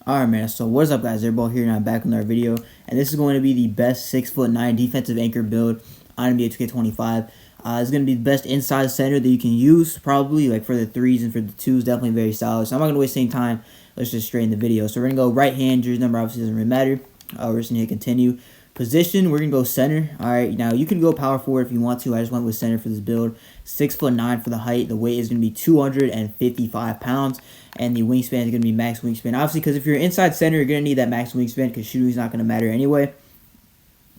Alright, man, so what's up, guys? Everybody here, and I'm back with another video, and this is going to be the best 6'9" defensive anchor build on NBA 2K25. It's going to be the best inside center that you can use, probably, like for the threes and for the twos, definitely very solid. So I'm not going to waste any time. Let's just straight in the video. So we're going to go right hand, jersey number obviously doesn't really matter. We're just going to hit continue. Position, we're going to go center. Alright, now you can go power forward if you want to. I just went with center for this build. 6'9" for the height. The weight is going to be 255 pounds. And the wingspan is going to be max wingspan. Obviously, because if you're inside center, you're going to need that max wingspan because shooting is not going to matter anyway.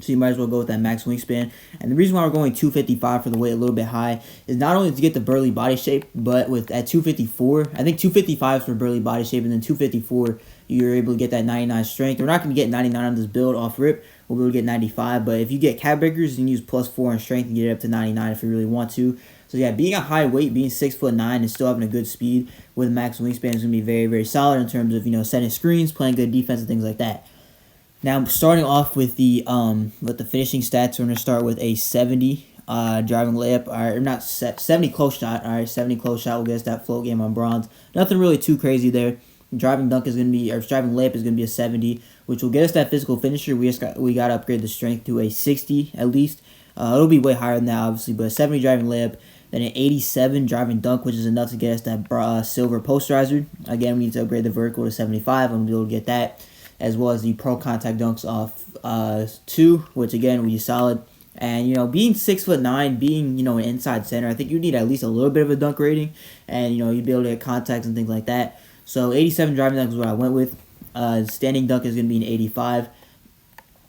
So you might as well go with that max wingspan. And the reason why we're going 255 for the weight a little bit high is not only to get the burly body shape, but at 254, I think 255 is for burly body shape, and then 254, you're able to get that 99 strength. We're not going to get 99 on this build off rip. We'll be able to get 95, but if you get cap breakers, you can use +4 in strength and get it up to 99 if you really want to. So yeah, being a high weight, being 6'9", and still having a good speed with max wingspan is going to be very, very solid in terms of, setting screens, playing good defense, and things like that. Now, starting off with the finishing stats, we're going to start with a 70 driving layup, or not 70 close shot. All right, 70 close shot will get us that float game on bronze. Nothing really too crazy there. Driving dunk is going to be, or driving layup is going to be a 70, which will get us that physical finisher. We got to upgrade the strength to a 60 at least. It'll be way higher than that, obviously, but a 70 driving layup. Then an 87 driving dunk, which is enough to get us that silver posterizer. Again, we need to upgrade the vertical to 75, and we'll be able to get that, as well as the pro contact dunks off 2, which again will be solid. And being 6'9", being an inside center, I think you need at least a little bit of a dunk rating, and you'd be able to get contacts and things like that. So 87 driving dunk is what I went with. Standing dunk is going to be an 85,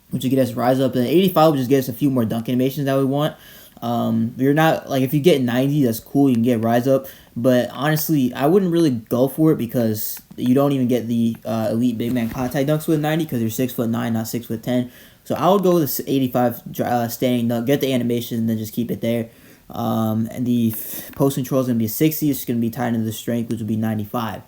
which will get us rise up. And 85 will just get us a few more dunk animations that we want. You're not, like, if you get 90, that's cool, you can get rise up, but honestly, I wouldn't really go for it because you don't even get the elite big man contact dunks with 90 because you're 6'9", not 6'10". So I would go with the 85 standing dunk, get the animation, and then just keep it there. And the post control is going to be a 60, it's going to be tied into the strength, which will be 95.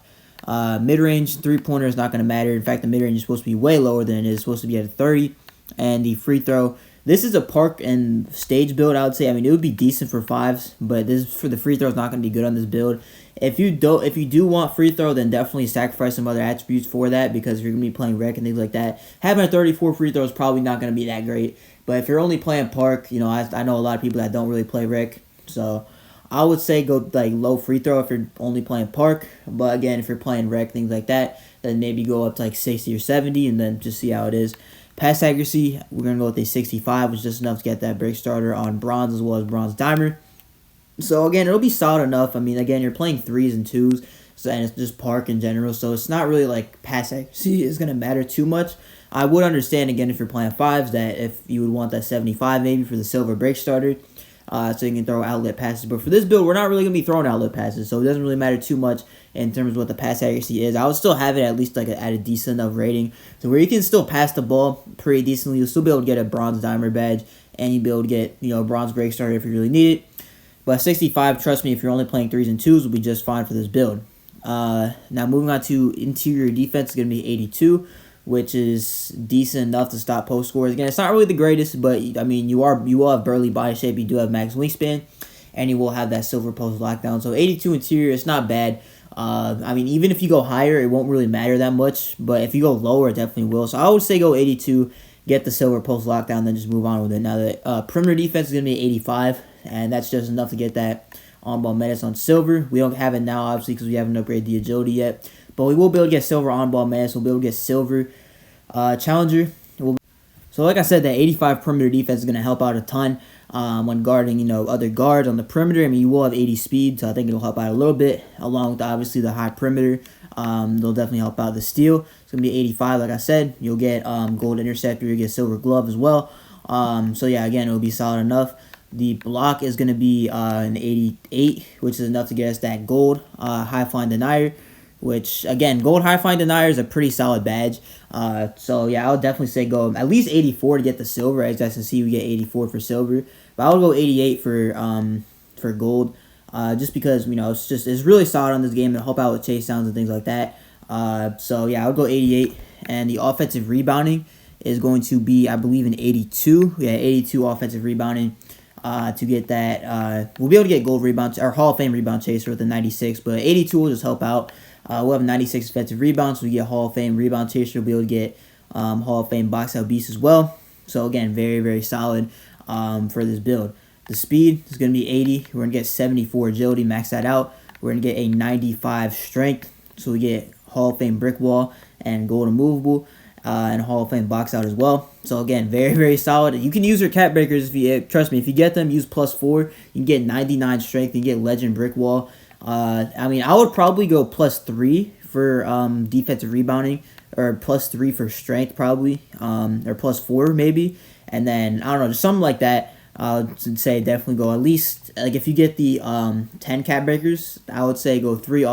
Mid-range, three-pointer is not going to matter. In fact, the mid-range is supposed to be way lower than it is. It's supposed to be at a 30. And the free throw, this is a park and stage build, I would say. I mean, it would be decent for 5s, but this for the free throw is not going to be good on this build. If you do want free throw, then definitely sacrifice some other attributes for that, because if you're going to be playing rec and things like that, having a 34 free throw is probably not going to be that great. But if you're only playing park, I know a lot of people that don't really play rec, so I would say go like low free throw if you're only playing park. But again, if you're playing rec, things like that, then maybe go up to like 60 or 70 and then just see how it is. Pass accuracy, we're going to go with a 65, which is just enough to get that break starter on bronze as well as bronze dimer. So again, it'll be solid enough. I mean, again, you're playing 3s and 2s, so, and it's just park in general, so it's not really like pass accuracy is going to matter too much. I would understand, again, if you're playing 5s, that if you would want that 75 maybe for the silver break starter, so you can throw outlet passes. But for this build, we're not really going to be throwing outlet passes, so it doesn't really matter too much in terms of what the pass accuracy is. I would still have it at least like at a decent enough rating, so where you can still pass the ball pretty decently. You'll still be able to get a bronze dimer badge, and you'll be able to get a bronze break starter if you really need it. But 65, trust me, if you're only playing 3s and 2s, will be just fine for this build. Now moving on to interior defense, is going to be 82. Which is decent enough to stop post scores. Again, it's not really the greatest, but I mean, you will have burly body shape, you do have max wingspan, and you will have that silver post lockdown. So 82 interior, it's not bad. I mean, even if you go higher, it won't really matter that much, but if you go lower, it definitely will. So I would say go 82, get the silver post lockdown, then just move on with it. Now the perimeter defense is going to be 85, and that's just enough to get that on-ball menace on silver. We don't have it now, obviously, because we haven't upgraded the agility yet. But we will be able to get silver on-ball menace. We'll be able to get silver challenger. So like I said, that 85 perimeter defense is going to help out a ton when guarding, other guards on the perimeter. I mean, you will have 80 speed, so I think it'll help out a little bit, along with obviously the high perimeter. They'll definitely help out the steal. It's going to be 85, like I said. You'll get gold interceptor. You'll get silver glove as well. So yeah, again, it'll be solid enough. The block is going to be an 88, which is enough to get us that gold high flying denier. Which, again, gold high flying denier is a pretty solid badge. So, yeah, I would definitely say go at least 84 to get the silver. As you can see, we get 84 for silver. But I would go 88 for gold. Just because, it's really solid on this game to help out with chase downs and things like that. So, yeah, I would go 88. And the offensive rebounding is going to be, I believe, an 82. Yeah, 82 offensive rebounding. To get that, we'll be able to get gold rebound, or Hall of Fame rebound chaser with the 96, but 82 will just help out. We'll have 96 defensive rebounds, so we get Hall of Fame rebound chaser. We'll be able to get Hall of Fame box out beast as well. So again, very, very solid for this build. The speed is going to be 80. We're going to get 74 agility, max that out. We're going to get a 95 strength. So we get Hall of Fame brick wall and gold immovable. And Hall of Fame box out as well. So again, very, very solid. You can use your cap breakers if you trust me. If you get them, use +4. You can get 99 strength. You get legend brick wall. I mean, I would probably go +3 for defensive rebounding, or +3 for strength probably, or +4 maybe. And then I don't know, just something like that. I would say definitely go at least, like if you get the 10 cap breakers, I would say go 3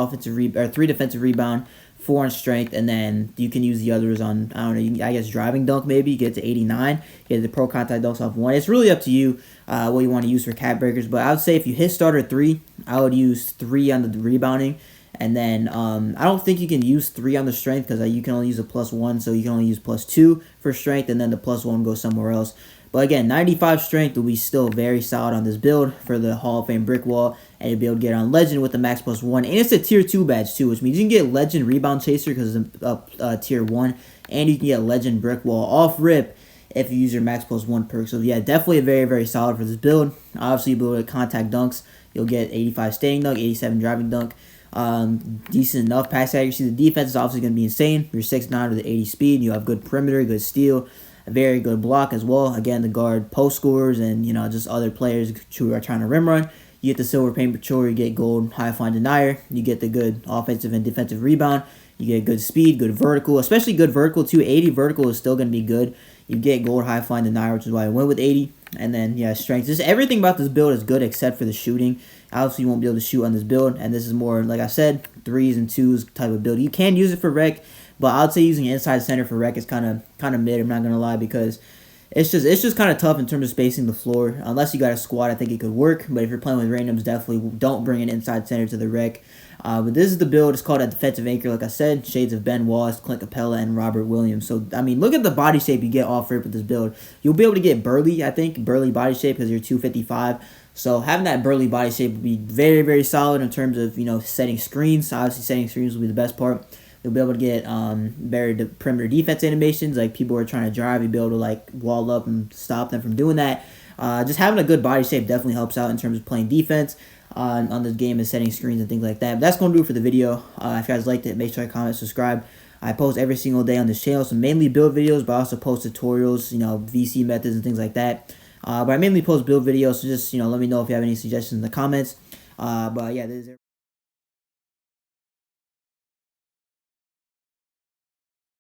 defensive rebound, 4 in strength, and then you can use the others on, I don't know, I guess driving dunk maybe, you get to 89, you get the pro contact dunks off 1. It's really up to you what you want to use for cap breakers, but I would say if you hit starter 3, I would use 3 on the rebounding, and then I don't think you can use 3 on the strength because you can only use a +1, so you can only use +2 for strength, and then the +1 goes somewhere else. But again, 95 strength will be still very solid on this build for the Hall of Fame brick wall, and you'll be able to get on legend with the max +1, and it's a tier 2 badge too, which means you can get legend rebound chaser because it's tier 1, and you can get legend brick wall off rip if you use your max +1 perk. So yeah, definitely very, very solid for this build. Obviously, you'll be able to contact dunks. You'll get 85 staying dunk, 87 driving dunk. Decent enough pass accuracy. The defense is obviously going to be insane. You're 6'9" with the 80 speed. You have good perimeter, good steal, a very good block as well. Again, the guard post scorers and, you know, just other players who are trying to rim run. You get the silver paint patrol, you get gold high flying denier, you get the good offensive and defensive rebound, you get good speed, good vertical, especially good vertical too. 80 vertical is still going to be good. You get gold high flying denier, which is why I went with 80. And then, yeah, strength. Just everything about this build is good except for the shooting. Obviously, you won't be able to shoot on this build, and this is more, like I said, 3s and 2s type of build. You can use it for rec, but I would say using inside center for rec is kind of mid. I'm not gonna lie, because it's just kind of tough in terms of spacing the floor. Unless you got a squad, I think it could work. But if you're playing with randoms, definitely don't bring an inside center to the rec. But this is the build. It's called a defensive anchor, like I said. Shades of Ben Wallace, Clint Capella, and Robert Williams. So, I mean, look at the body shape you get off rip with this build. You'll be able to get burly, I think, burly body shape because you're 255. So having that burly body shape would be very, very solid in terms of, you know, setting screens. Obviously, setting screens will be the best part. You'll be able to get better perimeter defense animations. Like, people are trying to drive, you'll be able to, like, wall up and stop them from doing that. Just having a good body shape definitely helps out in terms of playing defense on this game and setting screens and things like that. But that's going to do it for the video. If you guys liked it, make sure to comment, subscribe. I post every single day on this channel, so mainly build videos, but I also post tutorials, you know, VC methods and things like that. But I mainly post build videos, so just, you know, let me know if you have any suggestions in the comments. But yeah, this is it.